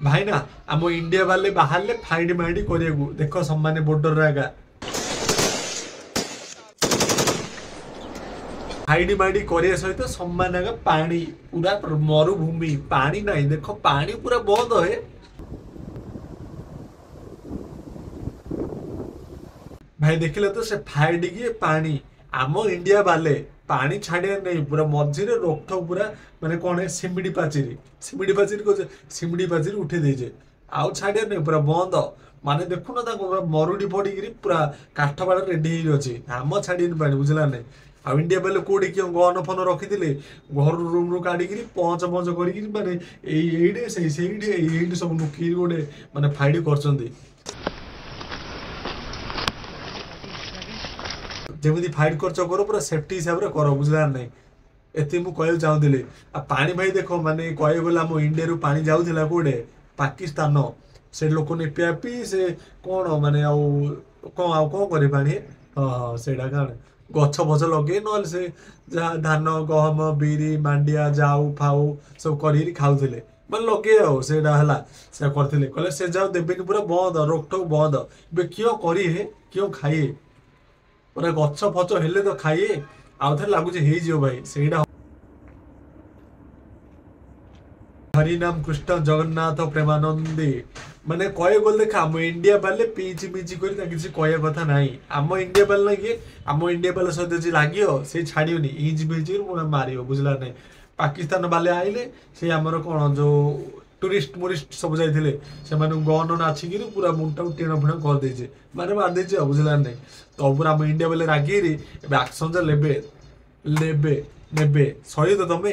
भाई ना आम इंडिया वाले बाहर फाइट माइट कर देख सम्मान बॉर्डर आगा फाइट माइट करने सहित सम्मान आगा पानी पूरा मरुभूमि पानी ना देख पानी पूरा बंद है भाई देखिले तो से फाइट किए पानी आम इंडिया वाले पानी छाड़िया नहीं पूरा मझीरे रोकठोक पूरा माने कौन है सिमिडी पाचेरी को सिमिडी पाचेरी उठे देजे आउ छाड़िया नहीं पूरा बंद माने देखु ना पूरा मरुड़ी पड़ी पूरा काठ बाड़ रेडी अच्छी आम छाड़ी पानी बुझला नहीं आ इंडिया वाले कोड़ी क्यों गन फन रखी घर रूम रू काढ़ी पहुँच कर सब नुकी गोटे माने फाइट कर जमी फाइट कर पूरा सेफ्टी हिसाब से कर बुझला नहीं एति मु कहू चाहूली आ पानी भाई देख माने कह गला आम इंडिया रू पानी जाऊला कौटे पाकिस्तान से लोक ने पियापी से कौन माने कौन करे पानी हाँ से गछ फच लगे ना से जहाँ धान गहम बिरी मांडिया जाऊ फाऊ सब कर खाऊले मैं लगे से करते कहले से जाऊ देवेनि पूरा बंद रोकठोक बंद क्यों करे क्यों खाए पूरा गछ फच हेले तो खाइए आउ थे लगुच हो भाई से हरिनाम कृष्ण जगन्नाथ प्रेमानंदी माने कहे गल देख आम इंडिया वाले पीची पीची कर किसी कह कथा ना आम इंडिया वाले किए आम इंडिया वाले सहित जी लगे से छाड़नी इंच बीच मार बुझला नहीं पाकिस्तान वाले आइले से आमर कौन जो टूरिस्ट मुरिस्ट सब जाइए से गन नाचिकी पूरा मुंडा टेण फेण करदे माने मारदे बुझला नहीं तो पूरा आम इंडिया वाले रागी एक्शन जो लेबे लेबे नेबे सही तो तुम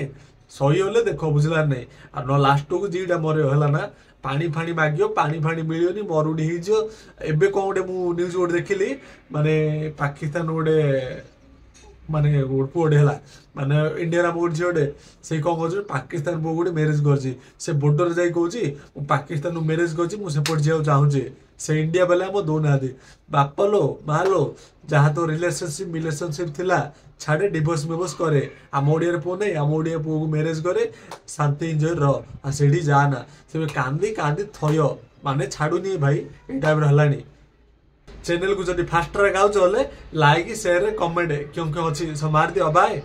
सही होले देख बुझला नहीं आ न लास्ट को जीटा मर है ना पानी फाणी माग पानी फाणी मिलनी मरुड़ी एबे कौन गोटे मु न्यूज गोटे देखिली माने पाकिस्तान गोटे माने पुओटे है माने इंडिया आम गोटे झीटे से कौन कर पाकिस्तान पुओ गोटे मेरेज कर बोर्डर जाई कहूँ पाकिस्तान मेरेज करपट जा चाहूँगी से इंडिया वाले आम दौना बाप लो माँ लो जहाँ तो रिलेशनशिप थिला छाड़े डिवोर्स मिवोर्स करे आम ओडिया पुओ नहीं आम ओडिया पुओ को मेरेज करे शांति एंजॉय रह से जाना से कांदी कांदी थय माने छाड़ूनी भाई ये टाइप है चैनल को जब फास्ट गाँव लाइक शेयर कमेंट क्यों क्यों अच्छी सब मार दियो बाय।